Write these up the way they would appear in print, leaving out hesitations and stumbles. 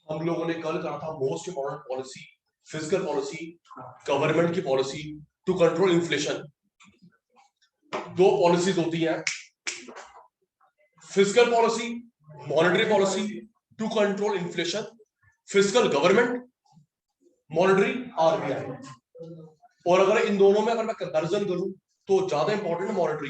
हम लोगों ने कल कहा था most important policy, physical policy, government की पॉलिसी टू कंट्रोल इन्फ्लेशन। दो पॉलिसीज होती हैं, physical policy, monetary policy to control inflation. Physical government, monetary RBI. और अगर इन दोनों में अगर मैं कंपैरिजन करूं तो ज्यादा इंपॉर्टेंट मॉनेटरी।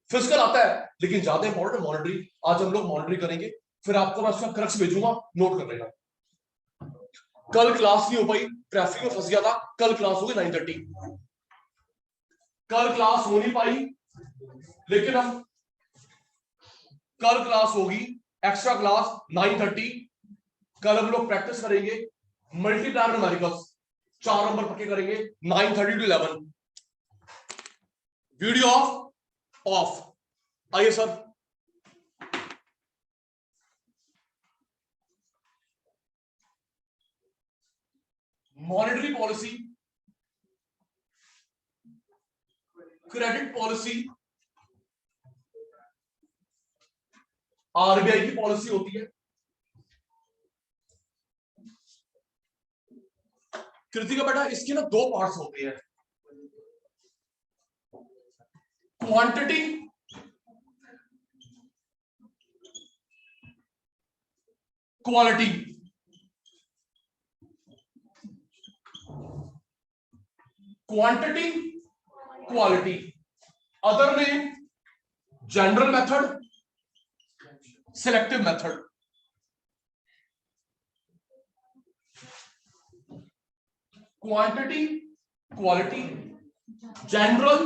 फिजिकल आता है लेकिन ज्यादा इंपॉर्टेंट मॉनेटरी। आज हम लोग मॉनेटरी करेंगे, फिर आपको मैं उसका क्रक्स भेजूंगा, नोट कर लेना। कल क्लास नहीं हो पाई, ट्रैफिक में फंस गया था। कल क्लास होगी 9:30। कल क्लास हो नहीं पाई, लेकिन हम कल क्लास होगी एक्स्ट्रा क्लास 9:30। कल हम लोग प्रैक्टिस करेंगे मल्टीप्लायर न्यूमेरिकल्स, 4 नंबर पक्के करेंगे 9:30 to 11। Video off. आइए sir. Monetary policy, credit policy, RBI की पॉलिसी होती है। कृतिका बेटा इसके ना दो पार्ट्स होते हैं, quantity, quality. Quantity, quality. Other name general method, selective method. Quantity, quality, general,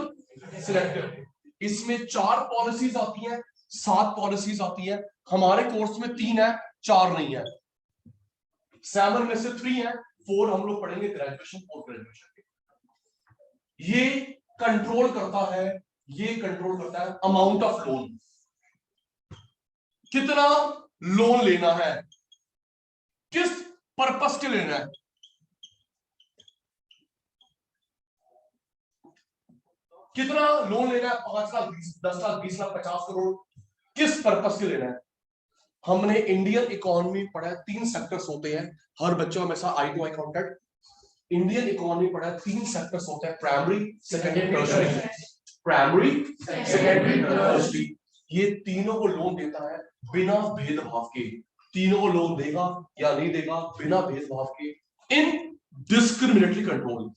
selective. इसमें 4 पॉलिसीज आती हैं, 7 पॉलिसीज आती है। हमारे कोर्स में 3 है, 4 नहीं है। 7 में से 3 है, 4 हम लोग पढ़ेंगे ग्रेजुएशन, पोस्ट ग्रेजुएशन के। ये कंट्रोल करता है, ये कंट्रोल करता है अमाउंट ऑफ लोन। कितना लोन लेना है, किस पर्पस के लेना है। कितना लोन लेना है, 5 लाख, 10 लाख, 20 लाख, 50 करोड़, किस पर्पस के लेना है। हमने इंडियन इकोनॉमी पढ़ा है, 3 सेक्टर्स होते हैं। हर बच्चा हमेशा eye to eye contact. Indian economy पढ़ा है, 3 सेक्टर्स होते हैं, primary, secondary, tertiary. Primary, secondary, tertiary. ये तीनों को लोन देता है बिना भेदभाव के। तीनों को लोन देगा या नहीं देगा बिना भेदभाव के, इन डिस्क्रिमिनेटरी कंट्रोल।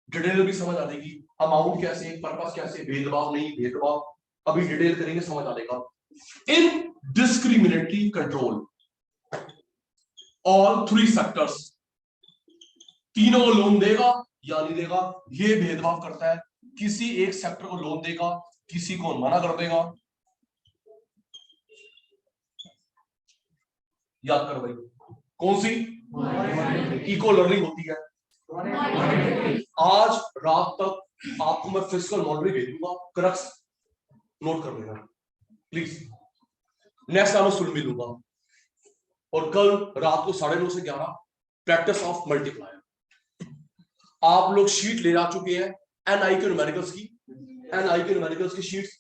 डिटेल भी समझ आ जाएगी, अमाउंट कैसे, पर्पस कैसे, भेदभाव नहीं, भेदभाव अभी डिटेल करेंगे, समझ आ जाएगा। इन डिस्क्रिमिनेटरी कंट्रोल ऑल 3 सेक्टर्स। तीनों को लोन देगा या नहीं देगा, ये भेदभाव करता है। किसी एक सेक्टर को लोन देगा, किसी को मना कर देगा। याद करो भाई, कौन सी इको लर्निंग होती है। आज रात तक आपको मैं फिजिकल मॉनिटरी भेजूंगा, क्रक्स नोट कर लेना प्लीज। नेक्स्ट टाइम मैं सुन भी लूंगा। और कल रात को 9:30 से 11 प्रैक्टिस ऑफ मल्टीप्लायर। आप लोग शीट ले जा चुके हैं एनआई के न्यूमेरिकल्स की। एनआई के न्यूमेरिकल्स की शीट्स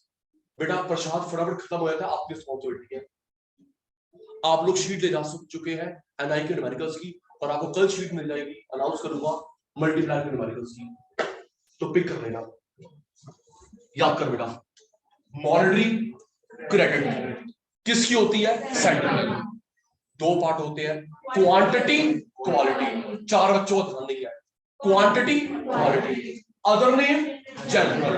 बेटा प्रसाद फटाफट खत्म हो जाता है, आपकी रिस्पॉन्सिबिलिटी है। आप लोग शीट ले जा चुके हैं एनआई के न्यूमेरिकल्स की, और आपको कल शीट मिल जाएगी, अनाउंस करूंगा मल्टीप्लायर के न्यूमेरिकल्स की, तो पिक कर लेना। याद कर बेटा, मॉनेटरी, क्रेडिट किसकी होती है, सेंट्रल। 2 पार्ट होते हैं, क्वांटिटी, क्वालिटी। 4 बच्चों का ध्यान नहीं है, quantity, quality. Other name general,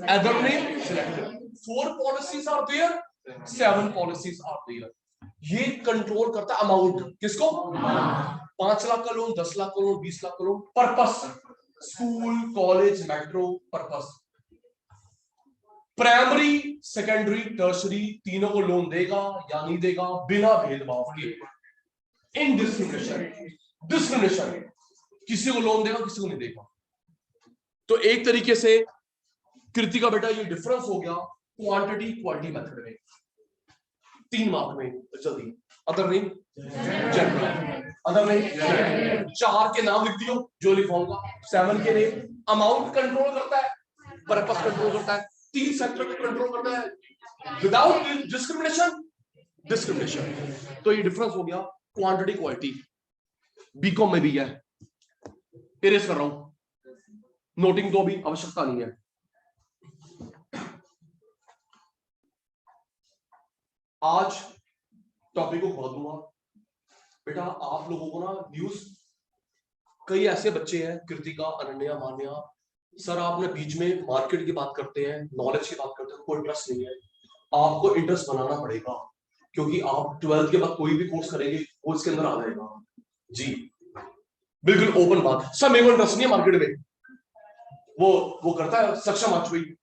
other name selective. 4 policies are there, 7 policies are there. ये कंट्रोल करता है अमाउंट, किसको, 5 लाख का लोन, 10 लाख का लोन, 20 लाख का loan. Purpose school, college, metro, purpose. Primary, secondary, tertiary तीनों को लोन देगा या नहीं देगा बिना भेदभाव के, इन डिस्क्रिमिनेशन। डिस्क्रिमिनेशन, किसी को लोन देगा, किसी को नहीं देगा। तो एक तरीके से कृतिका बेटा ये डिफरेंस हो गया क्वांटिटी क्वालिटी मेथड में। 3 मार्क में जल्दी। Other name general, other name 4 के नाम लिख दियो जो लिखवाऊंगा। 7 के नेम अमाउंट कंट्रोल करता है, पर्पस कंट्रोल करता है, 3 सेक्टर को कंट्रोल करता है विदाउट डिस्क्रिमिनेशन, डिस्क्रिमिनेशन। तो ये डिफरेंस हो गया क्वांटिटी क्वालिटी, बीकॉम में भी है। इरेज कर रहा हूं, नोटिंग तो भी आवश्यकता नहीं है। आज टॉपिक को खोल दूंगा बेटा। आप लोगों को ना न्यूज, कई ऐसे बच्चे हैं, कृतिका, अनन्या, मान्या, सर आपने बीच में मार्केट की बात करते हैं, नॉलेज की बात करते हैं, कोई इंटरेस्ट नहीं है। आपको इंटरेस्ट बनाना पड़ेगा, क्योंकि आप 12th के बाद कोई भी कोर्स करेंगे वो इसके अंदर आ जाएगा। जी बिल्कुल ओपन बात। सर मेरे को इंटरेस्ट नहीं है मार्केट में, वो करता है सक्षम वाजपेयी,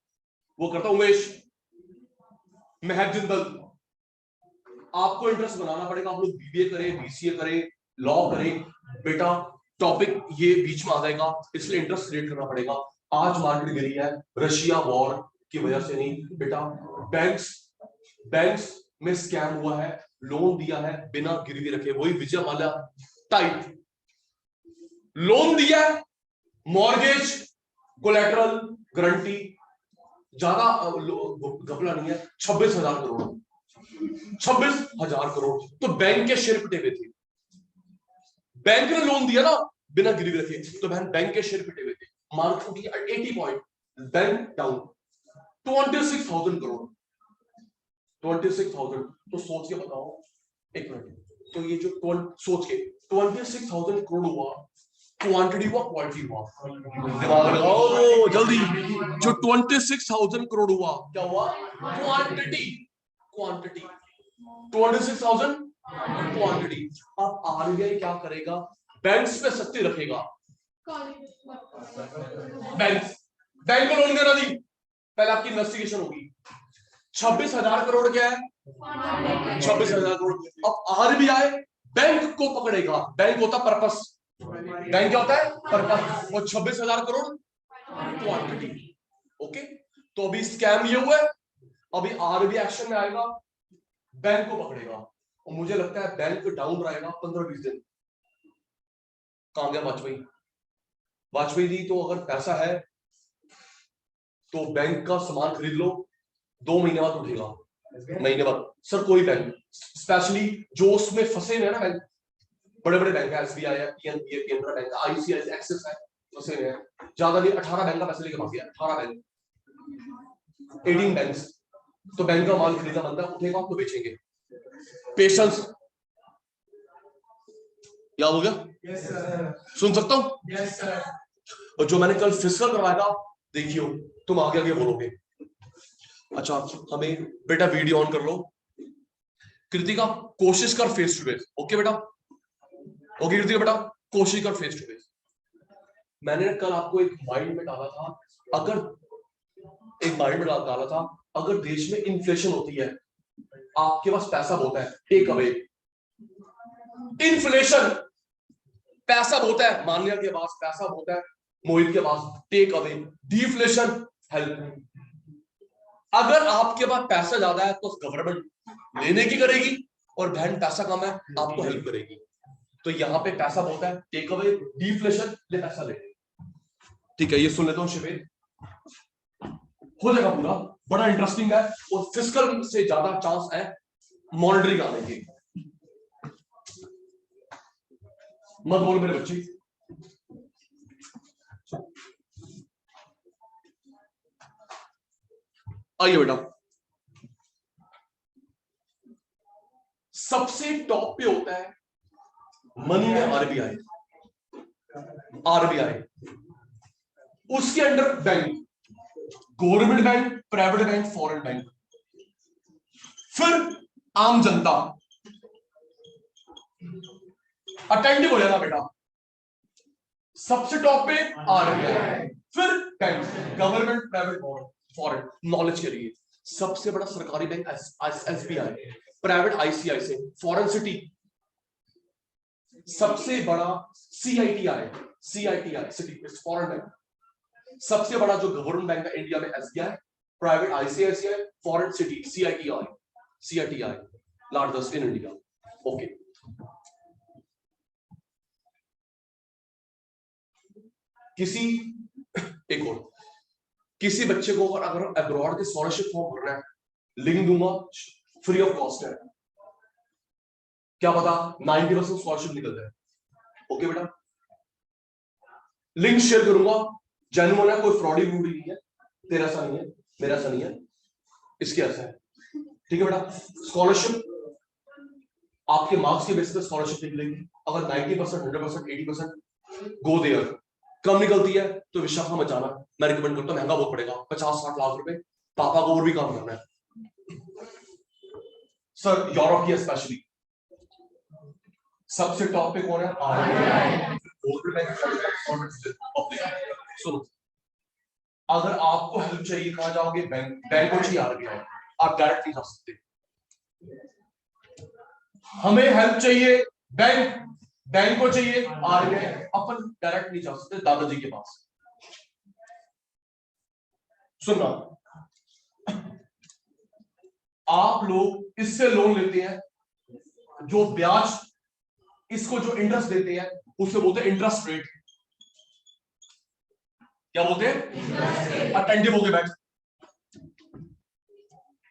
वो करता है उमेश, महक जिंदल। आपको इंटरेस्ट बनाना पड़ेगा। आप लोग बीबीए करें, बीसीए करें, लॉ करें, बेटा टॉपिक ये बीच में आ जाएगा, इसलिए इंटरेस्ट क्रिएट करना पड़ेगा। आज मार्केट गिरी है रशिया वॉर की वजह से नहीं बेटा, बैंक्स में स्कैम हुआ है, लोन दिया है बिना गिरवी रखे, वही विजय माल्या टाइप। लोन दिया है, मॉर्गेज, कोलेटरल, गारंटी, ज्यादा घपला नहीं है, 26,000 करोड़, 26,000 करोड़। तो बैंक के शेयर पिटे हुए थे, बैंक ने लोन दिया ना बिना गिरवी रखे, तो बहन बैंक के शेयर पिटे हुए थे। मार्केट उठी 80 पॉइंट, बैंक डाउन 26,000 करोड़, 26,000। तो सोच के बताओ, एक मिनट, तो ये जो सोच के 26,000 करोड़ हुआ, क्वांटिटी हुआ क्वालिटी हुआ, दिमाग लगाओ जल्दी। जो 26,000 करोड़ हुआ क्या हुआ? Quantity, quantity 26,000 quantity. अब आरबीआई क्या करेगा? बैंक्स पे सख्ती रखेगा। बैंक को लोन देना दी, पहले आपकी इन्वेस्टिगेशन होगी। 26,000 करोड़ क्या है? 26,000 करोड़। अब आरबीआई बैंक को पकड़ेगा। बैंक होता पर्पस, बैंक क्या होता है? पर्पस। और 26,000 करोड़ क्वांटिटी। ओके, तो अभी स्कैम ये हुआ है, अभी आरबीआई एक्शन में आएगा, बैंक को पकड़ेगा। और मुझे लगता है बैंक डाउन रहेगा 15-20 दिन। कहां गया वाजपेयी? वाजपेयी जी, तो अगर पैसा है तो बैंक का सामान खरीद लो, 2 महीने बाद उठेगा, महीने बाद। सर कोई बैंक, स्पेशली जो उसमें फंसे हुए हैं ना बैंक, बड़े बड़े बैंक है, एसबीआई है, पीएनबी है, केनरा बैंक है, आईसीआईसीआई, एक्सिस है, फंसे हुए हैं। ज्यादा नहीं, 18 बैंक का पैसे लेके भाग गया, 18 बैंक, 18 बैंक। तो बैंक का माल खरीदा बनता है, उठेगा तो बेचेंगे। पेशेंस। क्या हो गया? yes, सुन सकता हूं? yes, और जो मैंने कल फिजिकल करवाया था, देखियो, तुम आगे आगे बोलोगे। अच्छा, हमें बेटा वीडियो ऑन कर लो। कृतिका कोशिश कर फेस टू फेस। ओके बेटा, ओके कृतिका बेटा, कोशिश कर फेस टू फेस। मैंने कल आपको एक माइंड में डाला था, अगर एक माइंड में डाला था, अगर देश में इन्फ्लेशन होती है, आपके पास पैसा बहुत है, टेक अवे। इन्फ्लेशन, पैसा बहुत है, मान्या के पास पैसा बहुत है, मोहित के पास, टेक अवे। Deflation, help. अगर आपके पास पैसा ज्यादा है तो गवर्नमेंट लेने की करेगी, और बहन पैसा कम है आपको हेल्प करेगी। तो यहाँ पे पैसा बहुत है, टेक अवे, डिफ्लेशन, ले पैसा ले। ठीक है, ये सुन लेता हूँ शिविर, हो जाएगा पूरा, बड़ा इंटरेस्टिंग है। और फिजिकल से ज्यादा चांस है मॉनिटरिंग आने के। मत बोल मेरे बच्चे। आइए बेटा, सबसे टॉप पे होता है मनी में आरबीआई, आरबीआई, उसके under bank, government bank, private bank, foreign bank, फिर आम जनता। अटेंटिव हो जाना बेटा, सबसे टॉप पे आरबीआई, फिर bank, government, private, foreign. Knowledge के लिए सबसे बड़ा सरकारी bank SBI, private ICICI, foreign city सबसे बड़ा CITI, CITI city foreign bank. सबसे बड़ा जो गवर्नमेंट बैंक है इंडिया में SBI, private ICICI, foreign city CITI, CITI largest in India. Okay, किसी एक और, किसी बच्चे को अगर अब्रॉड के स्कॉलरशिप फॉर्म भरना है, लिंक दूंगा, फ्री ऑफ कॉस्ट है। क्या पता 90% स्कॉलरशिप निकल जाए। ओके बेटा, लिंक शेयर करूंगा, जेन्युइन है, कोई फ्रॉडी वूडी नहीं है, तेरा सा नहीं है, मेरा सा नहीं है, इसके ऐसा है। ठीक है बेटा, स्कॉलरशिप आपके मार्क्स के बेस पर स्कॉलरशिप निकलेगी। अगर 90%, 100%, 80% गो देयर, कम निकलती है तो विश्वास मत जाना, मैं रिकमेंड करता हूं, महंगा बहुत पड़ेगा, 50-60 लाख रुपए, पापा को और भी काम करना है सर, यूरोप की स्पेशली। सबसे टॉप पे कौन है? आरबीआई। सुनो, अगर आपको हेल्प चाहिए कहां जाओगे? बैंक को चाहिए आरबीआई, आप डायरेक्ट नहीं जा सकते। हमें हेल्प चाहिए बैंक को चाहिए आरबीआई, अपन डायरेक्ट नहीं जा सकते दादाजी के पास। सुनना, आप लोग इससे लोन लेते हैं, जो ब्याज, इसको जो इंटरेस्ट देते हैं उसे बोलते हैं इंटरेस्ट रेट। क्या बोलते हैं? अटेंटिव हो गए बैठ।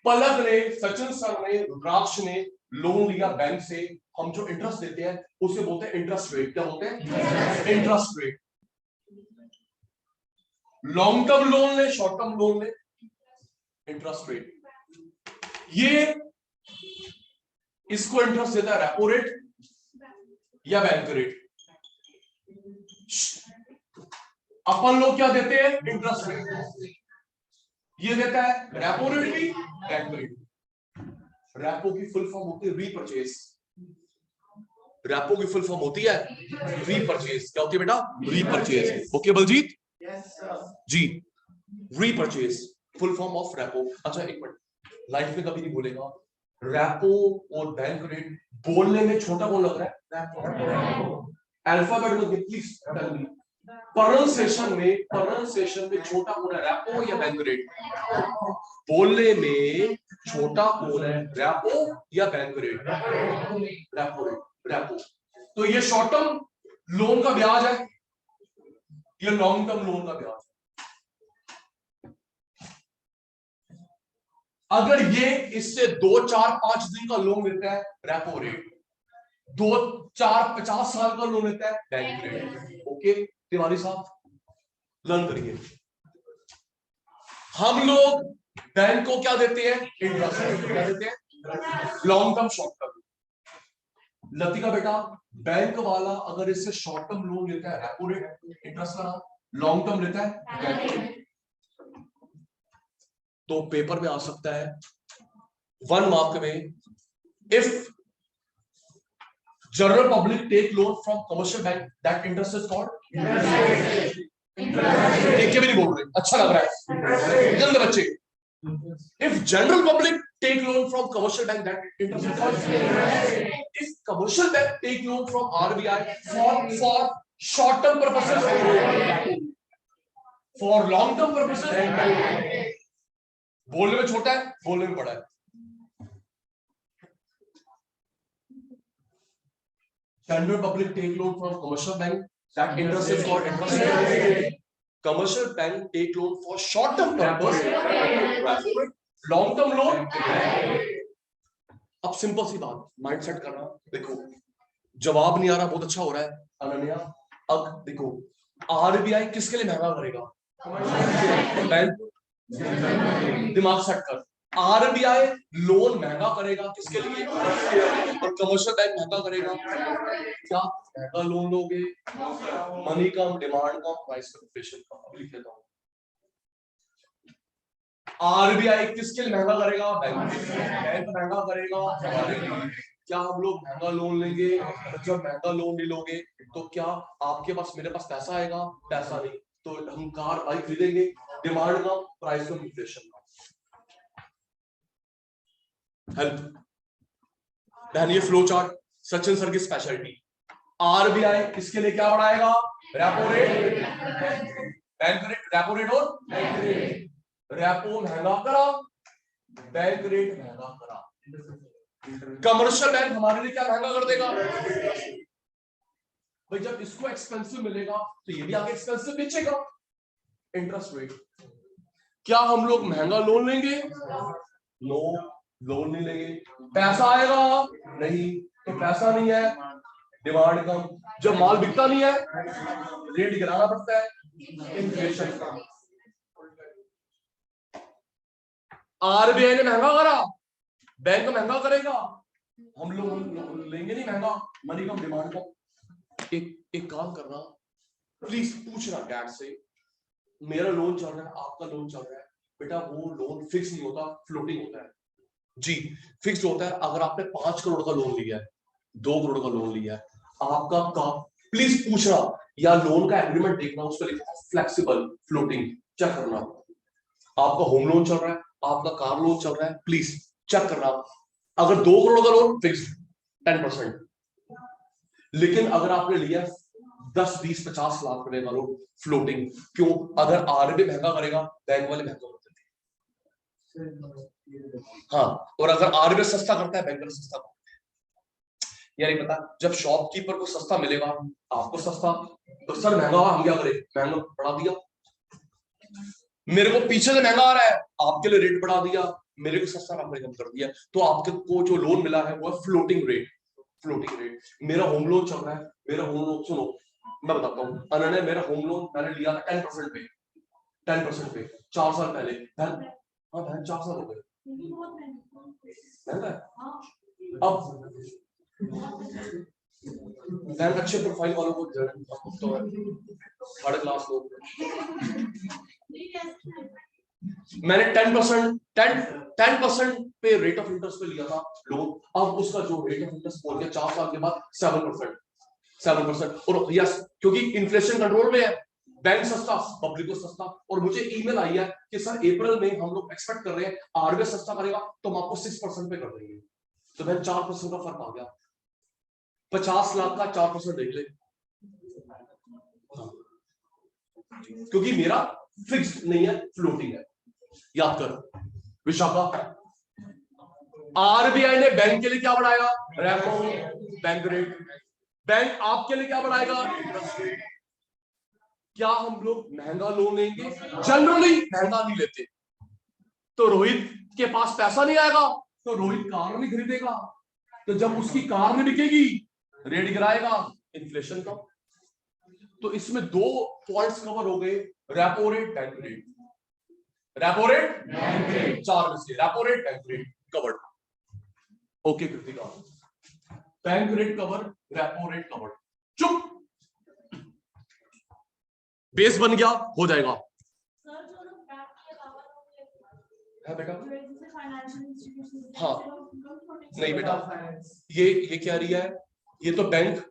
पलक ने, सचिन सर ने, रुद्राक्ष ने लोन लिया बैंक से, हम जो इंटरेस्ट देते हैं उसे बोलते हैं इंटरेस्ट रेट। क्या बोलते हैं? Interest rate. Long term loan ले, शॉर्ट टर्म लोन ले, इंटरेस्ट रेट। ये इसको इंटरेस्ट देता है रेपो रेट या बैंक रेट। अपन लोग क्या देते हैं? Interest rate. ये देता है रेपो रेट भी, बैंक रेट। रेपो की फुल फॉर्म होती है रीपरचेज। रेपो की फुल फॉर्म होती है रीपरचेज। क्या होती है बेटा? Repurchase. Okay Baljeet? Yes sir ji, repurchase full form of repo. अच्छा एक मिनट, लाइफ में कभी नहीं बोलेगा रेपो और बैंक रेट, बोलने में छोटा कौन लग रहा है? अल्फाबेट में प्लीज टेल मी, प्रोनाउंसिएशन में छोटा कौन है, रेपो या बैंक रेट? बोलने में छोटा कौन है, रेपो या bank rate? Repo rate, repo. तो ये शॉर्ट टर्म लोन का ब्याज है, ये लॉन्ग टर्म लोन का ब्याज। अगर ये इससे 2, 4, 5 दिन का लोन लेता है, रेपो रेट। 2, 4, 50 साल का लोन लेता है, बैंक रेट। ओके तिवारी साहब, लर्न करिए। हम लोग बैंक को क्या देते हैं? Interest rate. क्या देते हैं? Long term, short term. Latika बेटा, बैंक वाला अगर इससे शॉर्ट टर्म लोन लेता है रेपो रेट इंटरेस्ट वाला, लॉन्ग टर्म लेता है बैंक रेट, तो पेपर में आ सकता है 1 मार्क में, if general public take loan from commercial bank that interest is called एक के भी नहीं बोल रहे, अच्छा लग रहा है जल्द बच्चे। If general public take loan from commercial bank that interest is called, if commercial bank take loan from RBI for short term purposes, for long term purposes. बोलने में छोटा है, बोलने में बड़ा है। General public take loan from commercial bank that interest is called interest rate. Commercial bank take loan for short term purpose, long term loan। अब simple सी बात, माइंड सेट करना। देखो जवाब नहीं आ रहा, बहुत अच्छा हो रहा है अनन्या। अब देखो आरबीआई किसके लिए महंगा करेगा? बैंक। दिमाग सेट कर, आरबीआई लोन महंगा करेगा किसके लिए? और कमर्शियल बैंक महंगा करेगा। क्या महंगा लोन लोगे? मनी कम, डिमांड कम, प्राइस फ्लक्चुएशन कम। अब लिख लेता हूं, आरबीआई किसके लिए महंगा करेगा? बैंक महंगा करेगा। क्या हम लोग महंगा लोन लेंगे? जब महंगा लोन नहीं लोगे तो क्या आपके पास, मेरे पास पैसा आएगा? पैसा नहीं, तो हम कार बाइक खरीदेंगे। डिमांड कम, प्राइस कम, इन्फ्लेशन कम। हेल्प देन ये फ्लो चार्ट सचिन सर की स्पेशलिटी। आरबीआई किसके लिए क्या बढ़ाएगा? Repo rate, bank rate, repo rate और बैंक रेट। रेपो महंगा करा, बैंक रेट महंगा करा। कमर्शियल बैंक हमारे लिए क्या महंगा कर देगा? भाई जब इसको एक्सपेंसिव मिलेगा तो ये भी आगे एक्सपेंसिव बेचेगा। Interest rate. क्या हम लोग महंगा लोन लेंगे? नो, लोन नहीं लेंगे। पैसा आएगा? नहीं। तो पैसा नहीं है, डिमांड कम, जब माल बिकता नहीं है रेट गिराना पड़ता है, इन्फ्लेशन का। आरबीआई ने महंगा करा, बैंक महंगा करेगा, हम लोग लेंगे नहीं महंगा, मनी कम डिमांड कम। एक काम करना, प्लीज पूछना डैड से, मेरा लोन चल रहा है, आपका लोन चल रहा है, बेटा वो लोन फिक्स नहीं होता, फ्लोटिंग होता है। जी फिक्स होता है। अगर आपने 5 करोड़ का लोन लिया है, 2 करोड़ का लोन लिया है, आपका का प्लीज पूछना, या लोन का एग्रीमेंट देखना, उस पर लिखा फ्लेक्सिबल फ्लोटिंग, चेक करना। आपका होम लोन चल रहा है, आपका कार लोन चल रहा है, प्लीज चेक करना। अगर 2 करोड़ का लोन फिक्स 10%, लेकिन अगर आपने लिया 10, 20, 50 लाख रुपए का लोन फ्लोटिंग, क्यों? अगर आरबीआई महंगा करेगा, बैंक वाले महंगा कर देते हैं। हाँ, और अगर आरबीआई सस्ता करता है, बैंक वाले सस्ता करते हैं। यार ये पता, जब शॉपकीपर को सस्ता मिलेगा, आपको सस्ता, तो सर महंगा हुआ, हम क्या करें, महंगा बढ़ा दिया। मेरे को पीछे से महंगा आ रहा है, आपके लिए रेट बढ़ा दिया, मेरे को सस्ता आपने कम कर दिया, तो आपके को जो लोन मिला है वो है फ्लोटिंग रेट। Floating rate. मेरा होम लोन चल रहा है, मेरा होम लोन सुनो, मैं बताता हूँ, अनन्या मेरा होम लोन मैंने लिया था 10% पे, 10% पे 4 साल पहले। हाँ बहन 4 साल हो गए, अब बहन अच्छे प्रोफाइल वालों को तो थर्ड क्लास लोग, मैंने 10% पे रेट ऑफ इंटरेस्ट पे लिया था लोन, अब उसका जो रेट ऑफ इंटरेस्ट बोल के 4 साल के बाद 7%। और यस, क्योंकि इन्फ्लेशन कंट्रोल में है, बैंक सस्ता, पब्लिक को सस्ता। और मुझे ईमेल आई है कि सर अप्रैल में हम लोग एक्सपेक्ट कर रहे हैं आरबीआई सस्ता करेगा, तो हम आपको 6% पे कर देंगे। तो मैं 4% का फर्क आ गया, 50 लाख का 4% देख ले, क्योंकि मेरा फिक्स्ड नहीं है, फ्लोटिंग है। याद कर विशाखा, आरबीआई ने बैंक के लिए क्या बढ़ाया, रेपो बैंक रेट। बैंक आपके लिए क्या बढ़ाएगा, इंटरेस्ट रेट। क्या हम लोग महंगा लोन लेंगे? जनरली महंगा नहीं लेते, तो रोहित के पास पैसा नहीं आएगा, तो रोहित कार नहीं खरीदेगा, तो जब उसकी कार नहीं बिकेगी रेट गिराएगा, इन्फ्लेशन का। तो इसमें 2 पॉइंट्स कवर हो गए, repo rate, bank rate. Repo rate, bank rate, 4 में से repo rate, bank rate covered. Okay Kritika, bank rate cover, repo rate covered. चुप, बेस बन गया, हो जाएगा। है बेटा, हाँ नहीं बेटा, ये क्या रही है, ये तो बैंक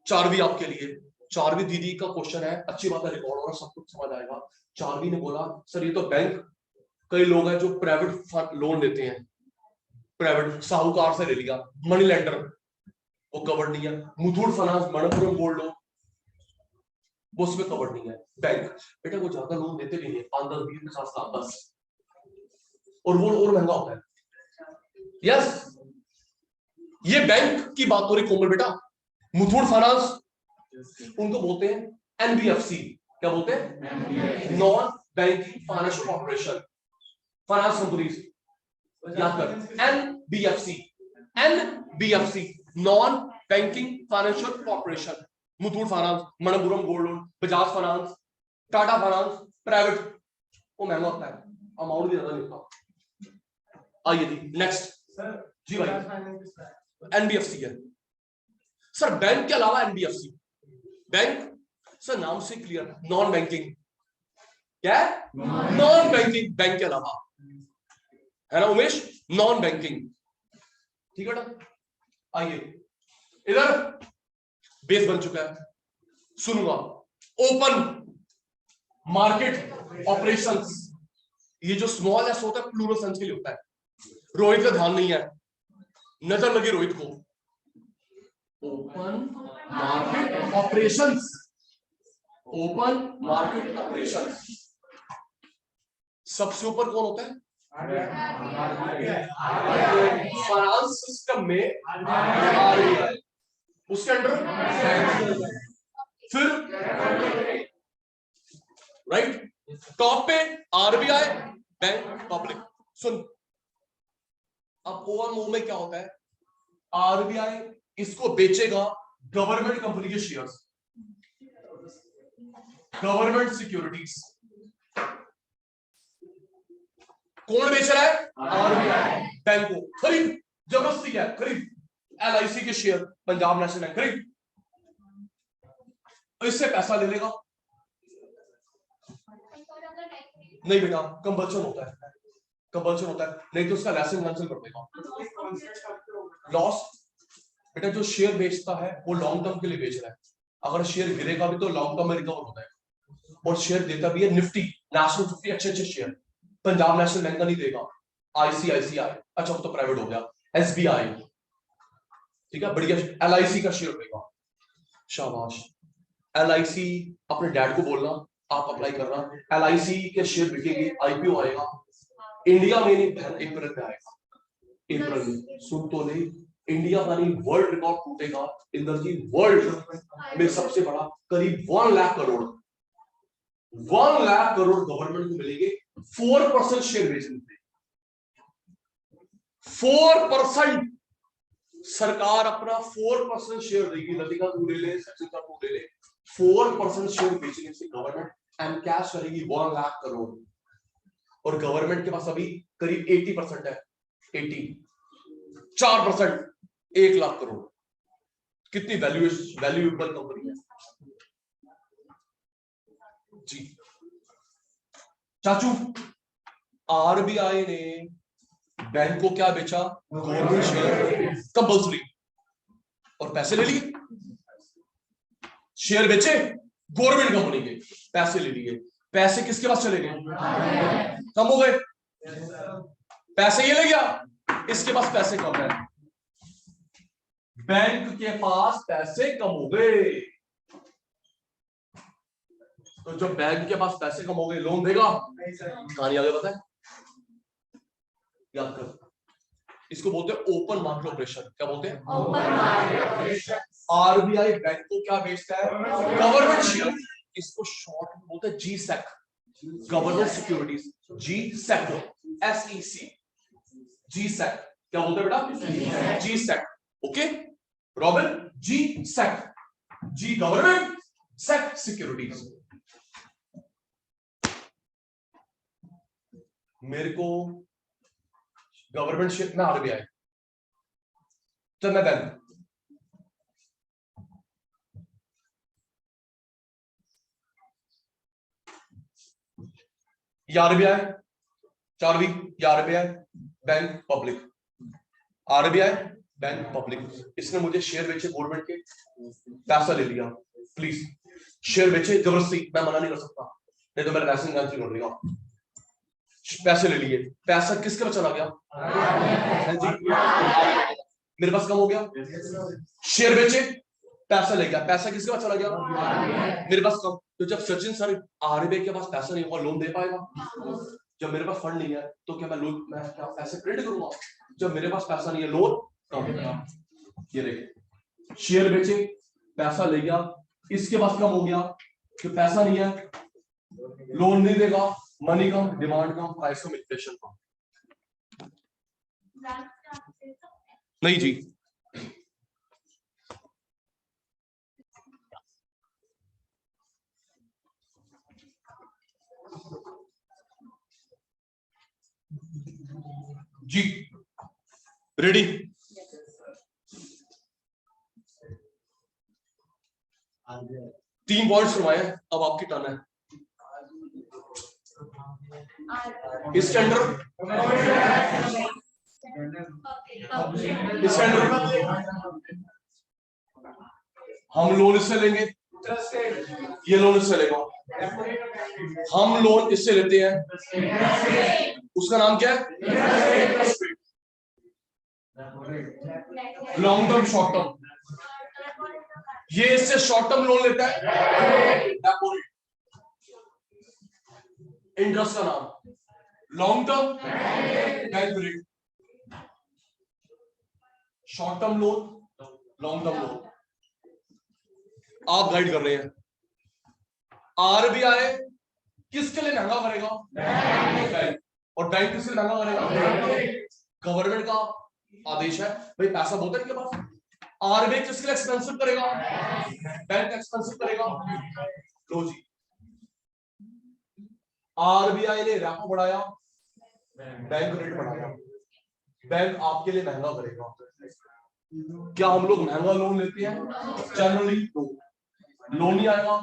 4वीं आपके लिए, 4वीं दीदी का क्वेश्चन है, अच्छी बात है, रिकॉर्ड हो रहा, सब कुछ समझ आएगा। 4वीं ने बोला सर ये तो बैंक, कई लोग हैं जो प्राइवेट लोन लेते हैं, प्राइवेट साहूकार से ले लिया, मनी लेंडर, वो कवर्ड नहीं है। Muthoot finance, Manappuram gold loan, वो उसमें कवर्ड नहीं है। बैंक बेटा वो ज्यादा लोन देते भी नहीं है, 5, 10, 20, 50 लाख बस, और वो और महंगा होता है। यस, ये बैंक की बात हो रही कोमल बेटा। मुथूट फाइनेंस उनको बोलते हैं एनबीएफसी, क्या बोलते हैं, non banking financial corporation, finance companies. याद कर, NBFC, NBFC non banking financial corporation. Muthoot finance, Manappuram gold loan, Bajaj finance, Tata finance, private, वो महंगा होता है, अमाउंट भी ज्यादा नहीं होता। आइए जी नेक्स्ट। जी भाई, एनबीएफसी है सर, बैंक के अलावा एनबीएफसी। बैंक सर नाम से क्लियर, नॉन बैंकिंग, क्या है, नॉन बैंकिंग, बैंक के अलावा, है ना उमेश, नॉन बैंकिंग, ठीक है ना। आइए इधर, बेस बन चुका है, सुनूंगा। ओपन मार्केट ऑपरेशंस, ये जो स्मॉल एस होता है प्लूरल सेंस के लिए होता है। रोहित का ध्यान नहीं है, नजर लगी रोहित को। Open market operations, open market operations, सबसे ऊपर कौन होता है, फाइनेंस सिस्टम में आरबीआई, उसके अंडर फिर राइट, टॉप पे आरबीआई, बैंक, पब्लिक। सुन, अब ओएमओ में क्या होता है, आरबीआई इसको बेचेगा गवर्नमेंट कंपनी के शेयर्स, गवर्नमेंट सिक्योरिटीज। कौन बेच रहा है? आरबीआई। बैंक को खरीद, जबरदस्ती है खरीद। एलआईसी के शेयर, पंजाब नेशनल बैंक खरीद, इससे पैसा ले लेगा। नहीं बेटा, कंपल्सन होता है, कंपल्सन होता है, नहीं तो उसका लाइसेंस कैंसिल कर देगा। लॉस बेटा, जो शेयर बेचता है वो लॉन्ग टर्म के लिए बेच रहा है, अगर शेयर गिरेगा भी तो लॉन्ग टर्म में रिकवर होता है, और शेयर देता भी है निफ्टी, नेशनल 50 अच्छे अच्छे शेयर। पंजाब नेशनल बैंक का नहीं देगा, आईसीआईसीआई, अच्छा वो तो प्राइवेट हो गया, एसबीआई, ठीक है बढ़िया, एलआईसी का शेयर देगा। शाबाश। एलआईसी अपने डैड को बोलना आप अप्लाई करना, एलआईसी के शेयर बिकेंगे, आईपीओ आएगा इंडिया में, नहीं अप्रैल में आएगा, अप्रैल में। सुन तो नहीं, इंडिया का नहीं वर्ल्ड रिकॉर्ड टूटेगा इंदर जी, वर्ल्ड में सबसे बड़ा, करीब 1 लाख करोड़, 1 लाख करोड़ गवर्नमेंट को मिलेंगे 4% शेयर बेचने से। 4% सरकार अपना 4% शेयर देगी, लतिका तू ले ले, सचिन का तू ले ले, 4% शेयर बेचने से गवर्नमेंट एंड कैश करेगी 1 लाख करोड़, और गवर्नमेंट के पास अभी करीब 80% है, 80, 4% 1 लाख करोड़। कितनी वैल्यूएबल कंपनी है जी। चाचू, आरबीआई ने बैंक को क्या बेचा? गवर्नमेंट शेयर कंपल्सरी, और पैसे ले लिए। शेयर बेचे गवर्नमेंट कंपनी के, पैसे ले लिए। पैसे किसके पास चले गए? कम हो गए। पैसे ये ले गया, इसके पास पैसे कम है, बैंक के पास पैसे कम हो गए। तो जब बैंक के पास पैसे कम हो गए, लोन देगा? कहानी आगे बताए, याद कर। इसको बोलते हैं ओपन मार्केट ऑपरेशन। क्या बोलते हैं? Open market operation. RBI bank को क्या बेचता है? Government share. इसको शॉर्ट में बोलते हैं G Sec, government securities, G Sec, SEC, G Sec. क्या बोलते हैं बेटा? G Sec. Okay Robin, G Sec, G government, Sec securities. मेरे को गवर्नमेंट शेयर में आरबीआई, चल मैं bank, RBI, Charvi, RBI bank public, RBI bank public. इसने मुझे शेयर बेचे गवर्नमेंट के, पैसा ले लिया। प्लीज शेयर बेचे जबरदस्ती, मैं मना नहीं कर सकता, नहीं तो मेरा लाइसेंस कैंसिल कर देगा। पैसे ले लिए, पैसा किसके पास चला गया? मेरे पास कम हो गया। शेयर बेचे, पैसा ले गया, पैसा किसके पास चला गया? मेरे पास कम। तो जब सचिन सर आरबीआई के पास पैसा नहीं होगा, लोन दे पाएगा? जब मेरे पास फंड नहीं है तो क्या मैं लोन, मैं क्या पैसे प्रिंट करूंगा? जब मेरे पास पैसा नहीं है, लोन कम। ये देखिए, शेयर बेचे, पैसा ले गया, इसके पास कम हो गया कि पैसा नहीं है, लोन नहीं देगा, मनी कम, डिमांड कम, प्राइस कम, इन्फ्लेशन कम। नहीं जी, जी रेडी? तीन पॉइंट्स सुनवाए, अब आपकी टर्न है। इसके अंदर हम लोन इससे लेंगे, ये लोन इससे लेगा, हम लोन इससे लेते हैं, उसका नाम क्या है? Long term, short term. ये इससे शॉर्ट टर्म लोन लेता है, इंटरेस्ट का नाम long term, bank rate. Short term loan, long term loan, आप गाइड कर रहे हैं। आरबीआई किसके लिए महंगा करेगा? बैंक। और बैंक किसके लिए महंगा करेगा? गवर्नमेंट का आदेश है भाई, पैसा बहुत है इनके पास, आरबीआई किसके लिए एक्सपेंसिव करेगा? बैंक एक्सपेंसिव करेगा। लो जी, आरबीआई ने रेपो बढ़ाया, बैंक रेट बढ़ाया, बैंक आपके लिए महंगा करेगा। क्या हम लोग महंगा लोन लेते हैं? जनरली लोन ही आएगा,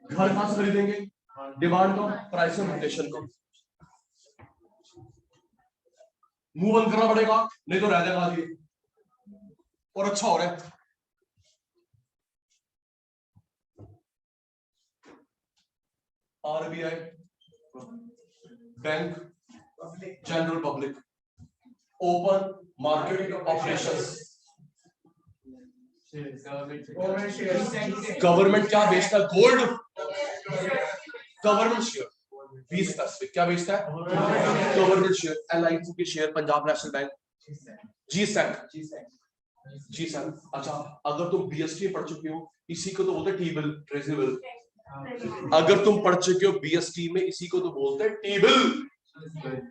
घर कहां से खरीदेंगे? डिमांड कम, प्राइस में रोटेशन कम। मुंह बंद करना पड़ेगा, नहीं तो रह जाएगा ये। और अच्छा हो रहा है। RBI, bank, general public, open market operations. Government क्या बेचता है? Gold. Government share, be specific, क्या बेचता है? गवर्नमेंट शेयर, एलआईसी के शेयर, पंजाब नेशनल बैंक, जी सैक। अच्छा, अगर तुम बीएसटी पढ़ चुके हो, इसी को तो बोलते हैं टी बिल, ट्रेजरी बिल। अगर तुम पढ़ चुके हो बीएसटी में, इसी को तो बोलते हैं T bill,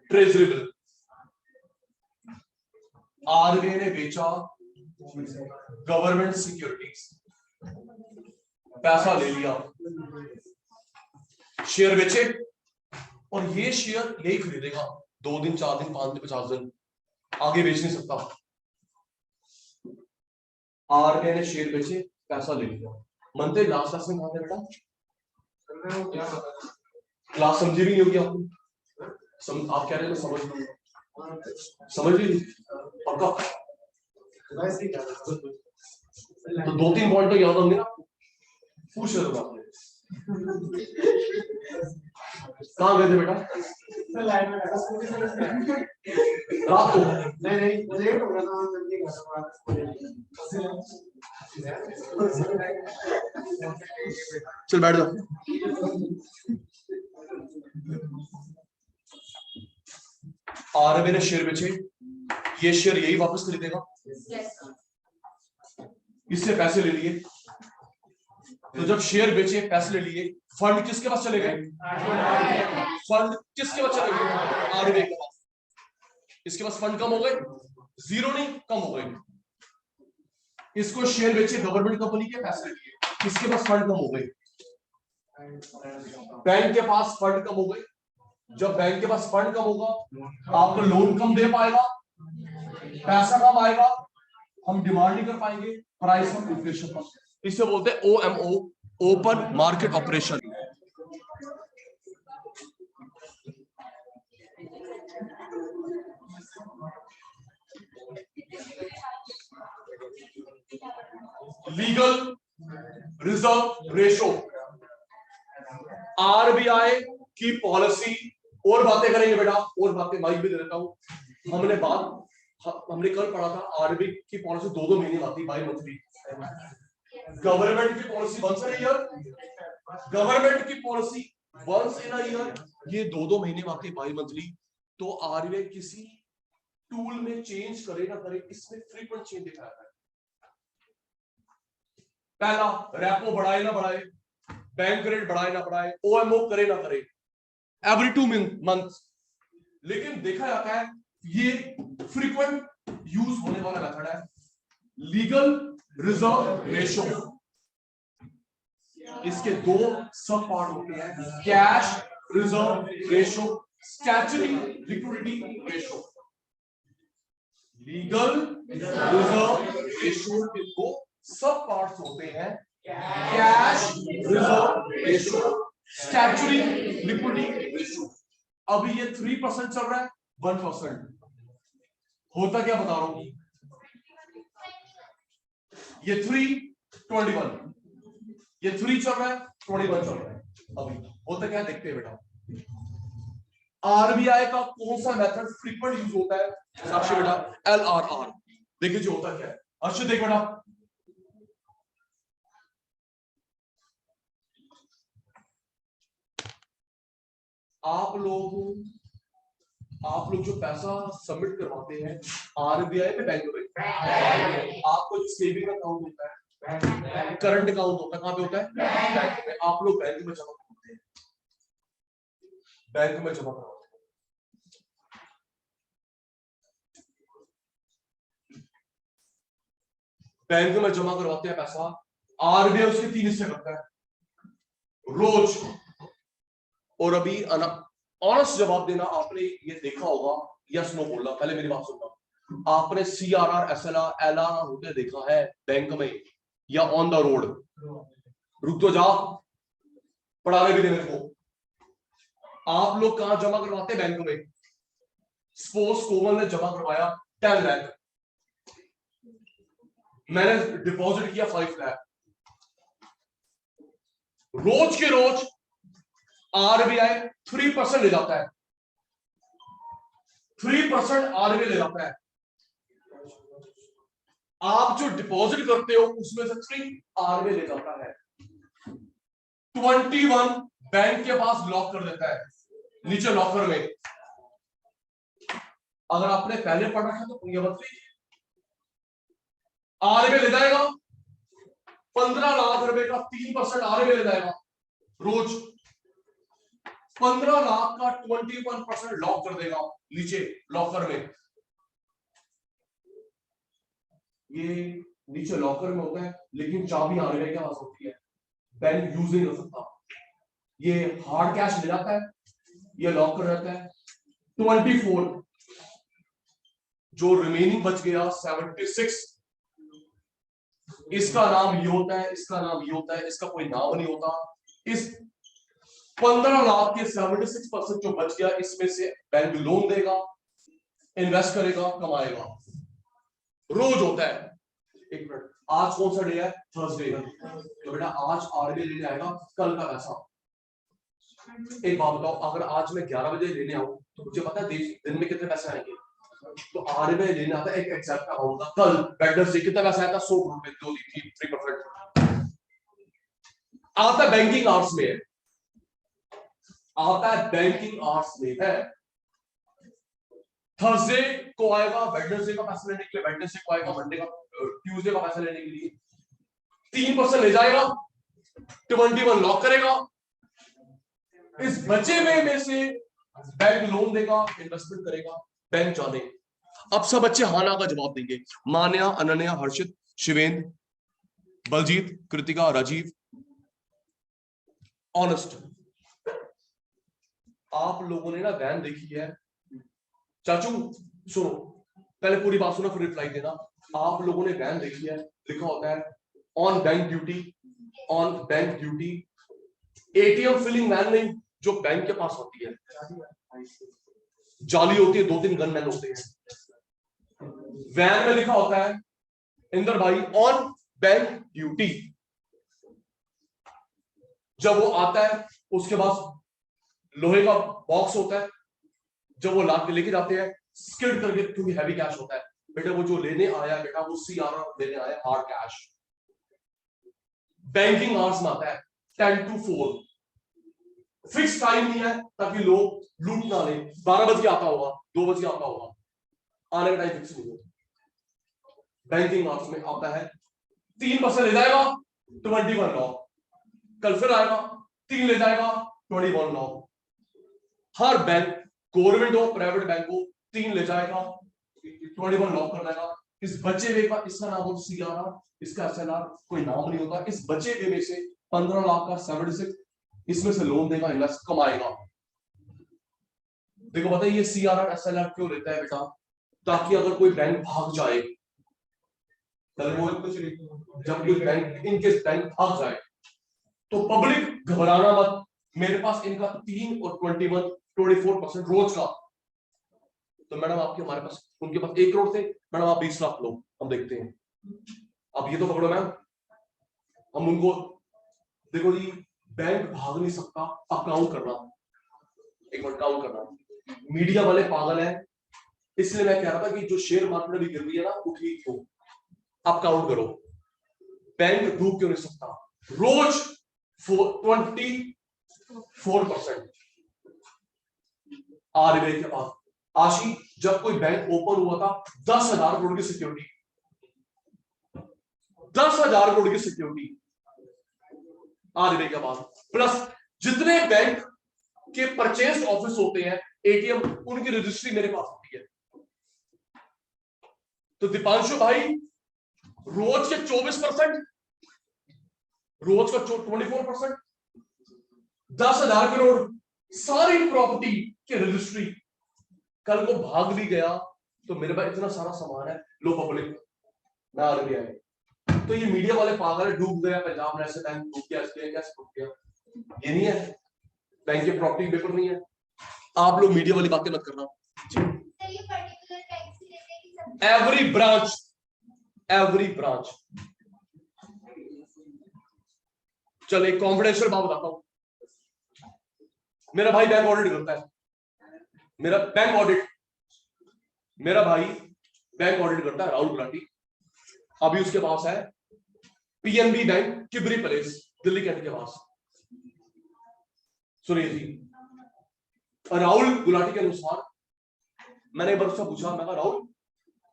treasury bill. RBI ने बेचा गवर्नमेंट सिक्योरिटीज, पैसा ले लिया, शेयर बेचे, और ये शेयर यही खरीदेगा 2 दिन, 4 दिन, 5 दिन, 50 दिन, आगे बेच नहीं सकता। आरबीआई ने शेयर बेचे, पैसा ले लिया। मनते लास्ट क्लास में कहा था बेटा? क्लास समझी भी नहीं होगी आपको। आप कह रहे हो समझ ली पक्का? तो 2-3 पॉइंट तो याद होंगे ना, पूछ रहे थे आपने। कहाँ गए थे बेटा? रात को? नहीं लेट हो गया था। चल बैठ जाओ। आरबीआई ने शेयर बेचे, ये शेयर यही वापस खरीदेगा। इससे पैसे ले लिए, तो जब शेयर बेचे, पैसे ले लिए, फंड किसके पास चले गए? फंड किसके पास चले गए? आरबीआई के पास। इसके पास फंड कम हो गए, जीरो नहीं, कम हो गए। इसको शेयर बेचे, गवर्नमेंट कंपनी के, पैसे ले लिए, इसके पास फंड कम हो गए। बैंक के पास फंड कम हो गए। जब बैंक के पास फंड कम होगा, आपको लोन कम दे पाएगा, पैसा कम आएगा, हम डिमांड नहीं कर पाएंगे, प्राइस ऑफ इन्फ्लेशन पर। इसे बोलते हैं OMO, open market operation. Legal reserve ratio, RBI की पॉलिसी। और बातें करेंगे बेटा, और बातें माइक भी दे देता हूं। हमने कल पढ़ा था आरबीआई की पॉलिसी 2-2 महीने आती, बाई मंथली। गवर्नमेंट की policy once in year, government की पॉलिसी वंस इन ईयर, ये 2-2 महीने में आती, बाई मंथली। तो आरबीआई किसी टूल में चेंज करे ना करे, इसमें फ्रीक्वेंट चेंज दिखाया है। पहला, रेपो बढ़ाए ना बढ़ाए, बैंक रेट बढ़ाए ना बढ़ाए, ओएमओ करे ना करे, एवरी 2 मंथ। लेकिन देखा जाता है ये फ्रीक्वेंट यूज होने वाला मेथड है, लीगल रिजर्व रेशो। इसके 2 सब पार्ट होते हैं, cash reserve ratio, statutory liquidity ratio. Legal reserve ratio के 2 सब पार्ट्स होते हैं, cash reserve ratio, statutory liquidity ratio. अभी ये 3% चल रहा है, 1%। होता क्या बता रहा हूं, ये 321, ये 3 चल रहा है, 21 चल रहा है। अभी होता क्या है देखते हैं बेटा। आरबीआई का कौन सा मेथड फ्रीक्वेंट यूज होता है? साक्षी बेटा, एलआरआर। देखिए जो होता क्या है, अर्षित देख बेटा। आप लोग जो पैसा सबमिट करवाते हैं आरबीआई में, बैंक में, आपको जो सेविंग अकाउंट होता है, करंट अकाउंट होता है, कहां पे होता है? आप लोग बैंक में जमा करवाते हैं, बैंक में जमा करवाते हैं। बैंक में जमा करवाते हैं पैसा, आरबीआई उसके 3 हिस्से करता है रोज। और अभी ऑनेस्ट जवाब देना, आपने ये देखा होगा, यस नो बोलना, पहले मेरी बात सुनना। आपने CRR SLR एलआर होते देखा है बैंक में या ऑन द रोड? रुक तो जा, पढ़ाने भी दे मेरे को। आप लोग कहां जमा करवाते बैंक में? सपोज कोमल ने जमा करवाया 10 लाख, मैंने डिपॉजिट किया 5 लाख। रोज के रोज आरबीआई 3% ले जाता है, 3% आरबीआई ले जाता है। आप जो डिपॉजिट करते हो उसमें से 3 आरबीआई ले जाता है, 21 बैंक के पास लॉक कर देता है नीचे लॉकर में। अगर आपने पहले पढ़ रखा तो ये मत लीजिए, आरबीआई ले जाएगा 15 लाख रुपए का 3% आरबीआई ले जाएगा रोज। 15 लाख का 21% लॉक कर देगा नीचे लॉकर में। ये नीचे लॉकर में होता है, लेकिन चाबी आरबीआई के पास होती है, बैंक यूज नहीं कर सकता। ये हार्ड कैश ले जाता है, ये लॉक कर रहता है। 24 जो रिमेनिंग बच गया 76, इसका नाम ये होता है, इसका नाम ये होता है, इसका कोई नाम नहीं होता। इस 15 लाख के 76% जो बच गया, इसमें से बैंक लोन देगा, इन्वेस्ट करेगा, कमाएगा। रोज होता है। एक मिनट, आज कौन सा डे है? थर्सडे। तो बेटा आज आरबीआई लेने आएगा कल का पैसा। एक बात बताओ, अगर आज मैं 11 बजे लेने आऊं तो मुझे पता है दिन में कितने पैसे आएंगे? तो आरबीआई लेने आता है एक एग्जैक्ट अमाउंट का। कल वेडनेसडे कितना पैसा आया था? 100 रुपए, 3% आता है बैंकिंग आवर्स में, आता है बैंकिंग आवर्स में है। थर्सडे को आएगा वेडनेसडे का पैसा लेने के लिए, वेडनेसडे को आएगा मंडे का, ट्यूसडे का पैसा लेने के लिए। 3% ले जाएगा, 21 लॉक करेगा, इस बचे हुए में से बैंक लोन देगा, इन्वेस्टमेंट करेगा। बैंक जाने, अब सब बच्चे हाँ ना का जवाब देंगे। मान्या, अनन्या, हर्षित, शिवेंद्र, बलजीत, कृतिका, राजीव। ऑनेस्ट, आप लोगों ने ना वैन देखी है? चाचू सुनो, पहले पूरी बात सुनो फिर रिप्लाई देना। आप लोगों ने वैन देखी है? लिखा होता है on bank duty, on bank duty. ATM filling van नहीं, जो बैंक के पास होती है, जाली होती है, 2-3 गनमैन होते हैं। वैन में लिखा होता है इंदर भाई ऑन बैंक ड्यूटी। जब वो आता है उसके पास लोहे का बॉक्स होता है, जब वो लाके लेके जाते हैं स्किड करके, क्योंकि हैवी कैश होता है। बेटा वो जो लेने आया बेटा, वो CRR लेने आया हार्ड कैश। बैंकिंग आवर्स में आता है 10 to 4, फिक्स टाइम नहीं है ताकि लोग लूट ना ले। 12 बजे आता होगा, 2 बजे आता होगा, आने का टाइम फिक्स नहीं है। बैंकिंग आवर्स में आता है 3% ले जाएगा, 21 लॉक। कल फिर आएगा 3 ले जाएगा, 21 लॉक। हर बैंक, गवर्नमेंट हो प्राइवेट बैंक हो, 3 ले जाएगा, 21 लॉक कर देगा। इस बचे हुए का, इसका नाम होता है CRR, इसका SLR कोई नाम नहीं होता। इस बचे हुए में से 15 लाख का 76, इसमें से लोन देगा, इन्वेस्ट कमाएगा। देखो पता है ये CRR SLR क्यों रहता है बेटा? ताकि अगर कोई बैंक भाग जाए, जब कोई बैंक इनकेस बैंक भाग जाए तो पब्लिक घबराना मत। मेरे पास इनका 3 और 24% रोज का। तो मैडम आपके, हमारे पास, उनके पास 1 करोड़ थे, मैडम आप 20 लाख लो, हम देखते हैं। अब ये तो पकड़ो मैम, हम उनको देखो जी, बैंक भाग नहीं सकता, अब काउंट करना, एक मिनट काउंट करना। मीडिया वाले पागल हैं, इसलिए मैं कह रहा था कि जो शेयर मार्केट अभी गिर रही है ना, वो ठीक हो। अब काउंट करो, बैंक डूब क्यों नहीं सकता? रोज 24% आरबीआई के पास। आशी, जब कोई बैंक ओपन हुआ था 10,000 करोड़ की सिक्योरिटी, 10,000 करोड़ की सिक्योरिटी आरबीआई के पास, प्लस जितने बैंक के परचेज ऑफिस होते हैं, एटीएम, उनकी रजिस्ट्री मेरे पास होती है। तो दीपांशु भाई रोज के 24%, रोज का 24%, 10,000 करोड़ सारी प्रॉपर्टी के रजिस्ट्री। कल को भाग भी गया तो मेरे पास इतना सारा सामान है, लो पब्लिक मैं RBI। तो ये मीडिया वाले पागल है, डूब गया पंजाब नेशनल बैंक, डूब गया, इसलिए कैसे डूब गया? ये नहीं है, बैंक के प्रॉपर्टी पेपर नहीं है। आप लोग मीडिया वाली बातें मत करना। Every branch, every branch. चल एक कॉन्फिडेंशियल बात बताता हूं। मेरा भाई बैंक ऑडिट करता है, मेरा भाई बैंक ऑडिट करता है, राहुल गुलाटी। अभी उसके पास है PNB बैंक, किबरी पैलेस, दिल्ली कैंट के पास। सुनिए जी, राहुल गुलाटी के अनुसार मैंने एक बार उससे पूछा, मैं कहा राहुल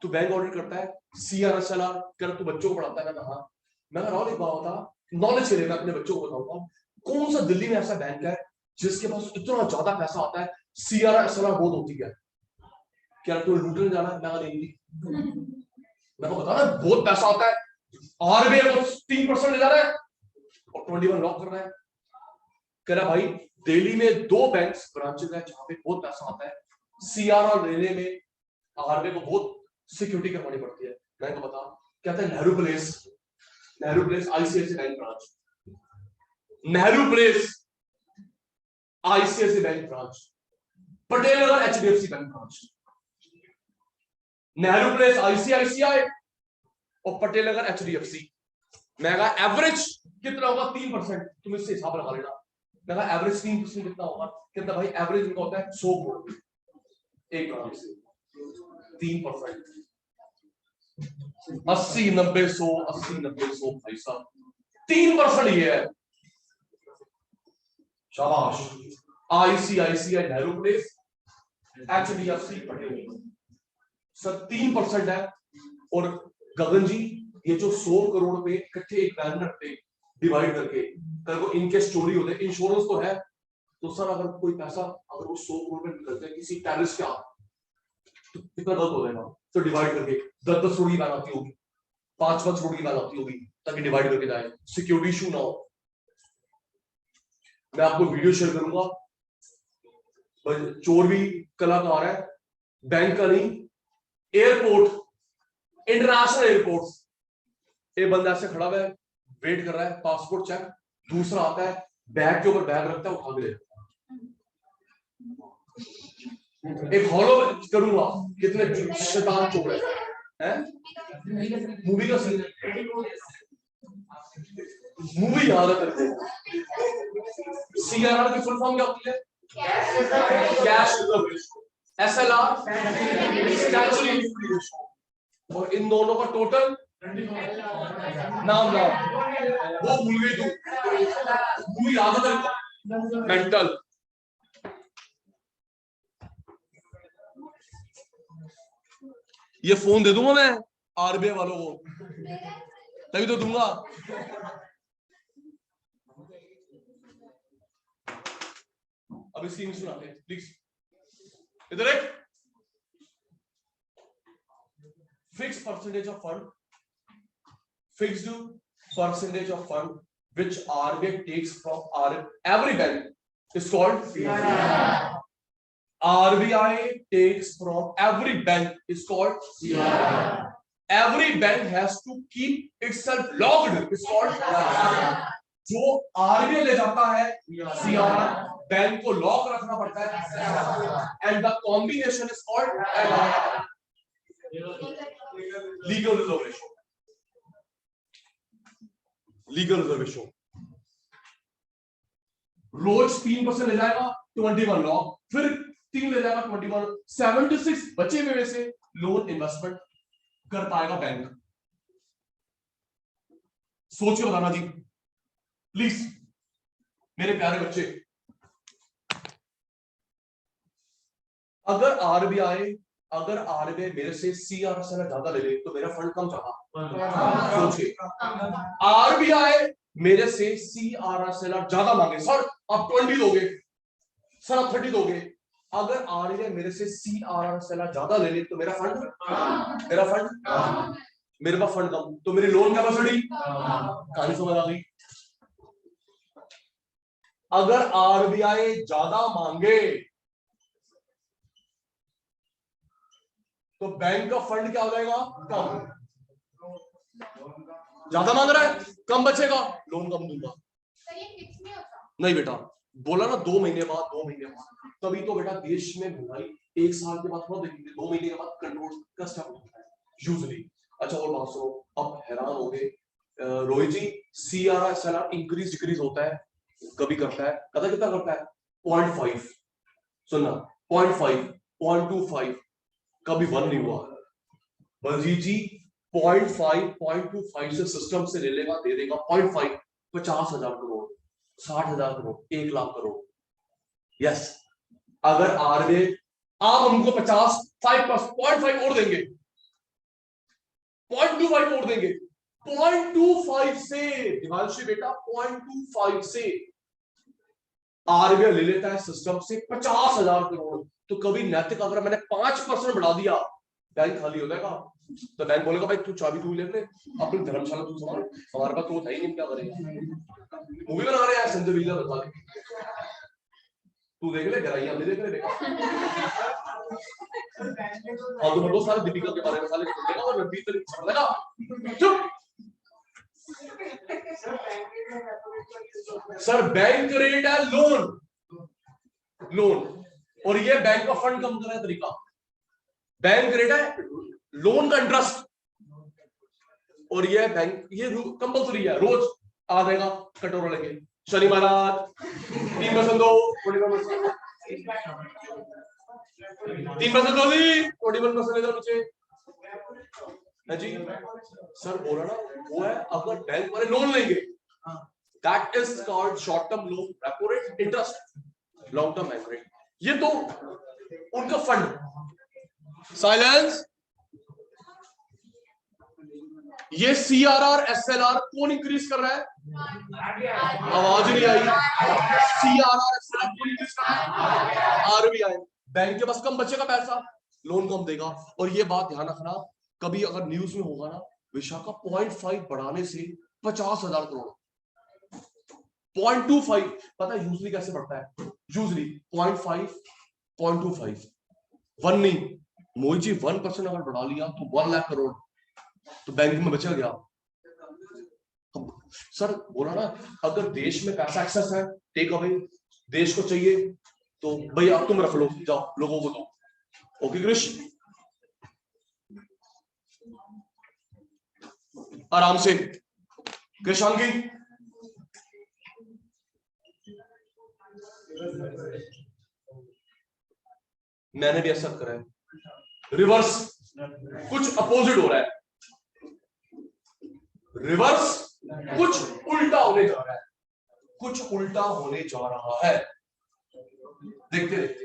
तू बैंक ऑडिट करता है, CRSLR कर तू बच्चों को पढ़ाता है? मैं कहा राहुल एक बात बता, नॉलेज के लिए मैं अपने बच्चों को बताऊंगा, कौन सा दिल्ली में ऐसा बैंक है जिसके पास इतना ज्यादा पैसा आता है, CRSLR बहुत होती है? क्या तू लूटने जाना है? मैं नहीं, मैं को बता रहा बहुत पैसा आता है, RBI को 3% ले जा रहा है और 21 लॉक कर रहा है। कह रहा भाई दिल्ली में 2 बैंक्स ब्रांचेस है जहां पे बहुत पैसा आता है, CRR लेने में RBI को बहुत सिक्योरिटी करवानी पड़ती है। मैं तो बता, कहता है Nehru place ICICI bank branch, Nehru place ICICI bank branch, Patel Nagar HDFC bank branch, Nehru place ICICI और पटेल नगर HDFC। मैं कहा एवरेज कितना होगा? 3%। तुम इससे हिसाब लगा लेना। मैं कहा एवरेज 3% कितना होगा? कितना भाई? एवरेज इनका होता है 100 करोड़ एक ब्रांच से, 3%, 80, 90, 100, 80, 90, 100 भाई साहब, 3% ये है। शाबाश। ICICI Nehru place, HDFC Patel sir 3% है। और गगन जी ये जो 100 करोड़ पे इकट्ठे एक बैंक रखते डिवाइड करके, कल को इनके चोरी होते, इंश्योरेंस तो है, तो सर अगर कोई पैसा अगर वो 100 करोड़ में निकलते हैं किसी टेररिस्ट के हाथ तो कितना गलत हो जाएगा? तो डिवाइड करके 10-10 करोड़ की बैन आती होगी, 5-5 करोड़ की बैन आती होगी, ताकि डिवाइड करके जाए, सिक्योरिटी इशू ना हो। मैं आपको वीडियो शेयर करूंगा, चोर भी कलाकार है, बैंक का नहीं, एयरपोर्ट, इंटरनेशनल एयरपोर्ट, एक बंदा ऐसे खड़ा है, वेट कर रहा है, पासपोर्ट चेक, दूसरा आता है बैग के ऊपर बैग रखता है, उठा के ले। एक हॉलो करूंगा, कितने शैतान चोर है? मूवी का सीन, मूवी याद है तेरे को? CRR की फुल फॉर्म क्या होती है? Cash reserve ratio, SLR statutory liquidity ratio. और इन दोनों का टोटल नाम वो भूल गई तू, मूवी याद है तेरे को? मेंटल। ये फोन दे दूंगा मैं RBI वालों को, तभी तो दूंगा। अब इसकी नहीं सुनाते प्लीज, इधर एक fix percentage of fund, fixed percentage of fund which RBI takes from every bank is called CRR. RBI takes from every bank is called CRR. Every bank has to keep itself logged is called CRR. जो RBI ले जाता है CRR, bank को lock रखना पड़ता है, and the combination is called LR, legal reserve ratio. Legal reservation रोज 3% ले जाएगा, 21 लॉक, फिर 3 ले जाएगा, 21, 76 बचे हुए में से लोन इन्वेस्टमेंट कर पाएगा बैंक। सोच के बताना जी प्लीज मेरे प्यारे बच्चे। अगर आरबीआई मेरे से CRSLR ज्यादा ले ले तो मेरा फंड कम जाएगा। सोचिए, आरबीआई मेरे से CRSLR ज्यादा मांगे, सर आप 20 दोगे, सर आप 30 दोगे। अगर आरबीआई मेरे से CRSLR ज्यादा ले ले तो मेरा फंड मेरे पास फंड कम, तो मेरी लोन कैपेसिटी कहानी समझ आ गई। अगर आरबीआई ज्यादा मांगे तो बैंक का फंड क्या हो जाएगा, कम। ज्यादा मांग रहा है, कम बचेगा, लोन कम दूंगा। नहीं बेटा, बोला ना 2 महीने बाद, 2 महीने बाद, तभी तो बेटा देश में महंगाई 1 साल के बाद थोड़ा देखेंगे, 2 महीने के बाद कंट्रोल का स्टेप होता है यूजुअली। अच्छा और बात सुनो, अब हैरान हो गए रोहित जी, सीआरआर एसएलआर इंक्रीज डिक्रीज होता है, कभी करता है, पता कितना करता है, 0.5, सुनना 0.5, 0.25, कभी 1 नहीं हुआ। बलजीत जी 0.5, 0.25 से सिस्टम से ले लेगा, दे देगा 0.5, 50,000 करोड़, 60,000 करोड़, 1 लाख करोड़। यस, अगर आरबीआई आप हमको 0.5 और देंगे, 0.25 और देंगे, 0.25 से दिवांशी बेटा 0.25 से आरबीआई ले लेता है सिस्टम से 50,000 करोड़। तो कभी नैतिक, अगर मैंने 5% बढ़ा दिया, बैंक खाली हो जाएगा। तो बैंक बोलेगा भाई तू चाबी तू ले ले, अपनी धर्मशाला तू संभाल, हमारे पास तो था ही नहीं, क्या करेगा। मूवी बना रहे हैं संजय लीला बता, तू देख ले, गराइया ले देख ले बेटा। और तुम बहुत सारे दीपिका के बारे में साले देखेगा और रणबीर तक छोड़ देगा। चुप। सर बैंक रेट है लोन, लोन, और ये बैंक का फंड कम करने का तरीका। बैंक रेट है लोन का इंटरेस्ट, और ये बैंक, ये कंपल्सरी है, रोज आ जाएगा कटोरा लेके। शनि महाराज 3% दो, 3% दो जी, 41% ले जाओ नीचे है जी। सर बोल रहा ना वो है, अगर बैंक वाले लोन लेंगे, that is called short term loan, repo rate, interest, long term bank rate. ये तो उनका फंड। साइलेंस। ये सीआरआर एसएलआर कौन इंक्रीज कर रहा है, आवाज नहीं आई। सीआरआर एसएलआर कौन इंक्रीज कर रहा है, आरबीआई। बैंक के पास कम बचेगा पैसा, लोन कम देगा। और ये बात ध्यान रखना, कभी अगर न्यूज में होगा ना, विशाखा 0.5 बढ़ाने से 50,000 करोड़, 0.25 पता है यूजली कैसे बढ़ता है, यूजली 0.5, 0.25, 1 नहीं, मोहित जी 1% अगर बढ़ा लिया तो 1 लाख करोड़ तो बैंक में बचा गया। सर बोला ना, अगर देश में पैसा एक्सेस है, टेक अवे देश को चाहिए, तो भैया तुम रख लो, जाओ लोगों को दो। ओके कृष, आराम से। कृषांगी मैंने भी ऐसा करा है, रिवर्स, कुछ अपोजिट हो रहा है, रिवर्स कुछ उल्टा होने जा रहा है, कुछ उल्टा होने जा रहा है, देखते देखते।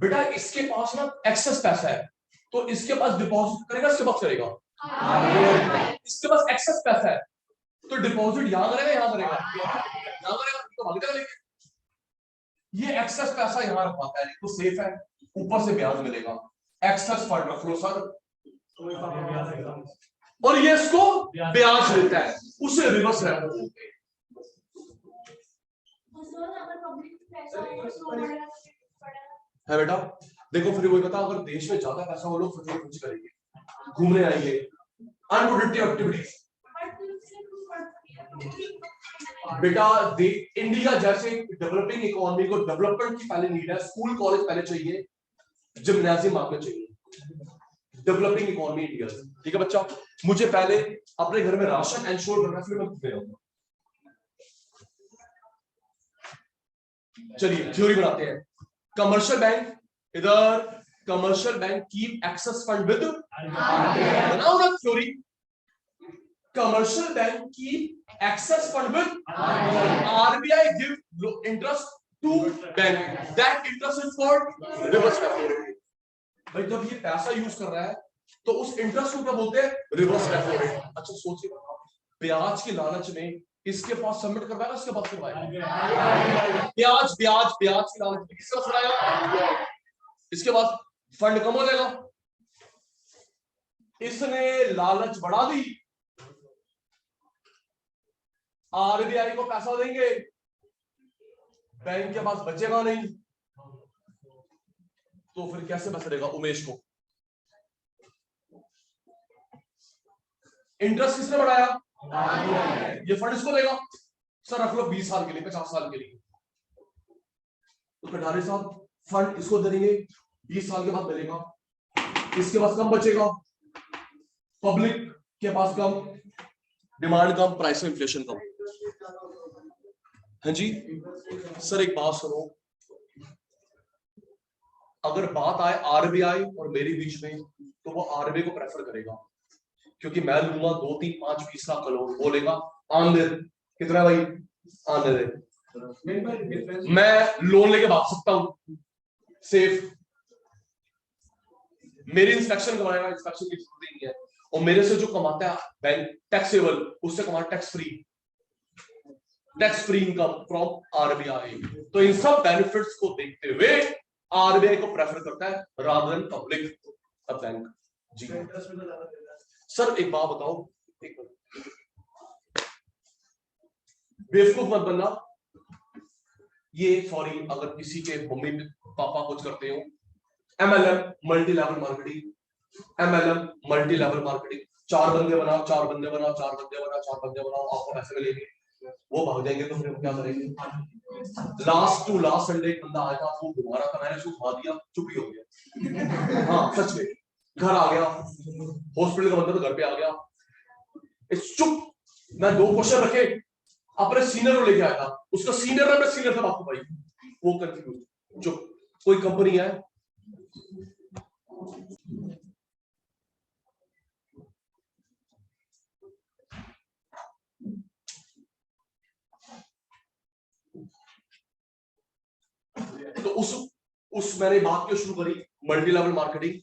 बेटा इसके पास ना एक्सेस पैसा है, तो इसके पास डिपॉजिट करेगा, इसके पास करेगा, इसके पास एक्सेस पैसा है तो डिपॉजिट यहां करेगा, यहां करेगा, यहां करेगा, तो भाग जाएगा लेके। ये एक्सेस पैसा यहां रखवाता है, तो सेफ है, ऊपर से ब्याज मिलेगा, एक्सेस फंड रख लो सर, और ये इसको ब्याज देता है, उसे रिवर्स रेपो बोलते हैं। है बेटा, देखो फिर वही बता, अगर देश में ज्यादा पैसा वो लोग फजूल खर्च करेंगे, घूमने आएंगे, अनप्रोडक्टिव एक्टिविटीज। बेटा इंडिया जैसे डेवलपिंग इकोनॉमी को डेवलपमेंट की पहले नीड है, स्कूल कॉलेज पहले चाहिए, जिम्नाजियम आपको चाहिए, डेवलपिंग इकोनॉमी इंडिया। ठीक है बच्चा, मुझे पहले अपने घर में राशन एंश्योर करना, फिर मैं घूमने जाऊंगा। चलिए थ्योरी बनाते हैं। कमर्शियल बैंक, इधर commercial bank keep excess fund with, बनाओ ना theory. Commercial bank keep excess fund with RBI give interest to bank, that interest is for reverse repo rate. भाई जब ये पैसा यूज कर रहा है तो उस इंटरेस्ट को क्या बोलते हैं, रिवर्स रेपो रेट। अच्छा सोचिए, ब्याज की लालच में इसके पास सबमिट करवाएगा, इसके पास करवाएगा, ब्याज ब्याज ब्याज की लालच में किसके पास कराएगा, इसके पास फंड कम हो जाएगा। इसने लालच बढ़ा दी, आरबीआई को पैसा देंगे, बैंक के पास बचेगा नहीं, तो फिर कैसे बच रहेगा उमेश को? इंटरेस्ट किसने बढ़ाया? ये फंड इसको देगा। सर रख लो 20 साल के लिए, 50 साल के लिए, तो कटारे साहब फंड इसको दे देंगे, 20 साल के बाद मिलेगा, इसके पास कम बचेगा, पब्लिक के पास कम, डिमांड कम, प्राइस में इन्फ्लेशन कम। हाँ जी सर, एक बात सुनो, अगर बात आए आरबीआई और मेरे बीच में, तो वो आरबीआई को प्रेफर करेगा, क्योंकि मैं लूंगा 2, 3, 5, 20 लाख करोड़, बोलेगा आन दे, कितना भाई आने दे, मैं लोन लेके भाग सकता हूं सेफ, मेरी इंस्पेक्शन करवाएगा, इंस्पेक्शन की जरूरत नहीं है, और मेरे से जो कमाता है बैंक टैक्सेबल, उससे कमाता tax free income from RBI. तो इन सब बेनिफिट्स को देखते हुए आरबीआई को प्रेफर करता है रादर देन पब्लिक बैंक। जी सर एक बात बताओ, बेवकूफ मत बनना, ये सॉरी अगर किसी के मम्मी पापा कुछ करते हो, MLM multi level marketing, MLM multi level marketing, 4 बंदे बनाओ, 4 बंदे बनाओ, 4 बंदे बनाओ, 4 बंदे बनाओ, आपको पैसे मिलेंगे, वो भाग जाएंगे, तो फिर क्या करेंगे? लास्ट संडे एक बंदा आया था, वो घुमा रहा था, मैंने उसको घुमा दिया, चुप ही हो गया। हाँ सच में, घर आ गया, हॉस्पिटल का बंदा तो घर पे आ गया, चुप। मैं 2 क्वेश्चन रखे, अपने सीनियर को लेके आया था, उसका सीनियर है, मैं सीनियर था आपको भाई, वो कंफ्यूज, चुप। कोई कंपनी है तो उस मैंने बात क्यों शुरू करी, मल्टी लेवल मार्केटिंग।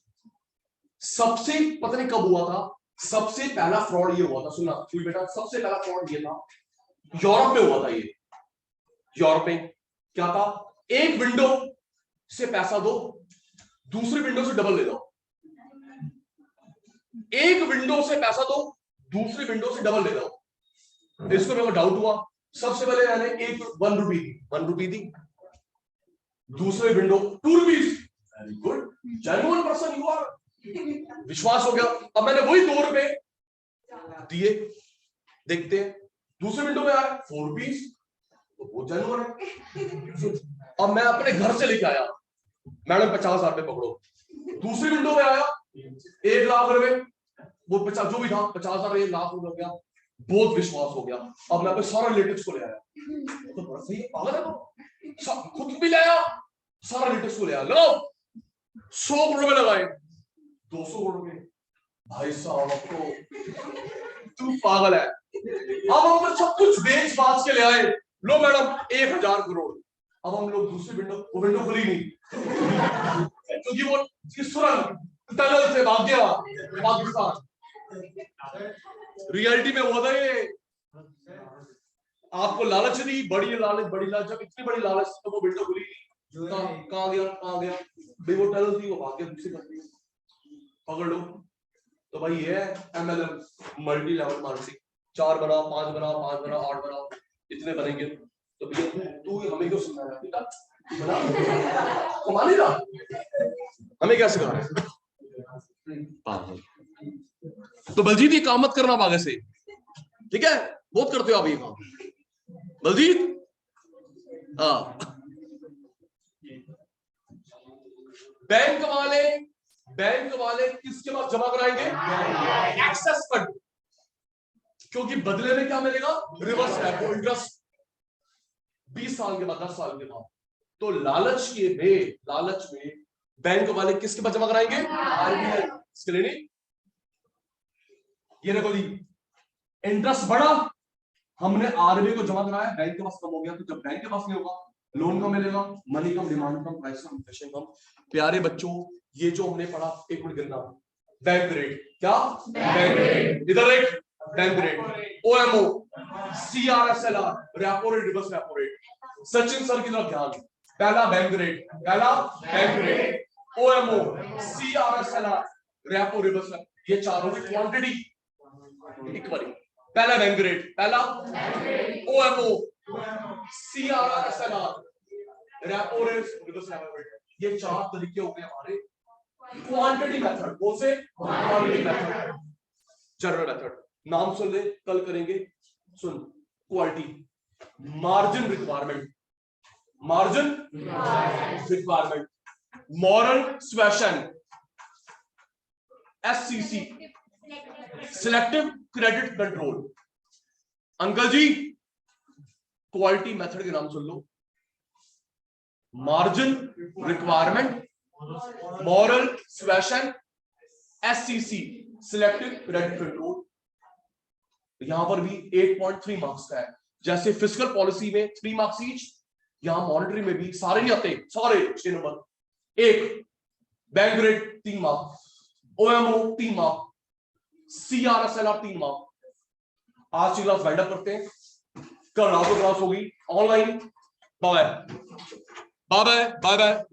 सबसे पता नहीं कब हुआ था, सबसे पहला फ्रॉड ये हुआ था, सुना सुन बेटा, सबसे पहला फ्रॉड ये था, यूरोप में हुआ था ये। यूरोप में क्या था, एक विंडो से पैसा दो, दूसरी विंडो से डबल ले लो, एक विंडो से पैसा दो, दूसरी विंडो से डबल ले लो। इसको मेरे को डाउट हुआ, सबसे पहले मैंने एक 1 रुपी दी, दूसरे window 2 rupees, very good, genuine person you are, विश्वास हो गया। अब मैंने वही 2 रुपए दिए, देखते हैं दूसरे विंडो में आया 4 रुपीज, तो वो जेन्युइन है। अब मैं अपने घर से लेके आया, मैडम 50,000 रुपए पकड़ो, दूसरी विंडो में आया 1 लाख रुपए, वो 50 जो भी था, 50,000 1 लाख रुपए हो गया, बहुत विश्वास हो गया। अब मैं अपने सारे रिलेटिव्स को ले आया, तो बड़ा सही पागल है, तो खुद भी ले आया, सारा रिलेटिव्स को ले आया, लो 100 करोड़ में लगाए, 200 करोड़ में, भाई साहब आपको तू पागल है। अब हम सब कुछ बेच बाच के ले आए, लो मैडम 1000 करोड़। अब हम लोग दूसरी विंडो, वो विंडो खुली नहीं, क्योंकि वो सुरंग टनल से भाग गया पाकिस्तान। रियलिटी में हुआ था ये, आपको लालच दी, बड़ी लालच, जब इतनी बड़ी लालच तो वो विंडो खुली नहीं, कहां गया भाई, वो टनल थी, वो भाग गया दूसरी कंट्री, पकड़ लो। तो भाई ये एमएलएम मल्टी लेवल मार्केटिंग, 4 बनाओ, 5 बनाओ, 5 बनाओ, 8 बनाओ, इतने बनेंगे। तो भैया तू हमें क्यों सिखा रहा है बेटा, कमा नहीं रहा, हमें क्या सिखा रहा है? तो बलजीत ये काम मत करना आगे से, ठीक है, बहुत करते हो आप ये काम बलजीत। हाँ, बैंक वाले किसके पास जमा कराएंगे? एक्सेस फंड, क्योंकि बदले में क्या मिलेगा? रिवर्स रेपो इंटरेस्ट 20 साल के बाद, 10 साल के बाद। तो लालच में बैंक वाले किसके पास जमा कराएंगे? आरबीआई। इसके लिए नहीं, ये देखो जी, इंटरेस्ट बढ़ा, हमने आरबीआई को जमा कराया, बैंक के पास कम हो गया, तो जब बैंक के पास नहीं होगा, लोन कम मिलेगा, मनी कम, डिमांड कम, प्राइस कम, इन्फ्लेशन कम। प्यारे बच्चों, ये जो हमने पढ़ा, एक मिनट गिनना, बैंक रेट, क्या बैंक रेट, इधर rate, bank rate, OMO, CR SLR, repo rate, reverse repo rate. Sachin sir की तरफ ध्यान, पहला bank rate, OMO, CR SLR, repo reverse repo, ये चारों की क्वांटिटी इक्वल। पहला बैंक रेट, पहला OMO, CRR, repo rate, reverse repo rate, ये चार तरीके हो गए हमारे क्वांटिटी मेथड। कौन से? Quantity method, general method. नाम सुन ले, कल करेंगे। सुन, quality, margin requirement, margin requirement, moral suasion, SCC, selective credit control. Uncle ji quality method के नाम सुन लो, margin requirement, moral suasion, SCC, selective credit control. यहां पर भी 8.3 मार्क्स का है। जैसे फिस्कल पॉलिसी में 3 मार्क्स ईच, यहां मॉनेटरी में भी सारे नहीं आते, सारे 6 नंबर। एक bank rate 3 mark, OMO 3 mark, CR SLR 3 mark. आज की क्लास वाइंड अप करते हैं, कल रात को क्लास होगी online. Bye bye bye bye.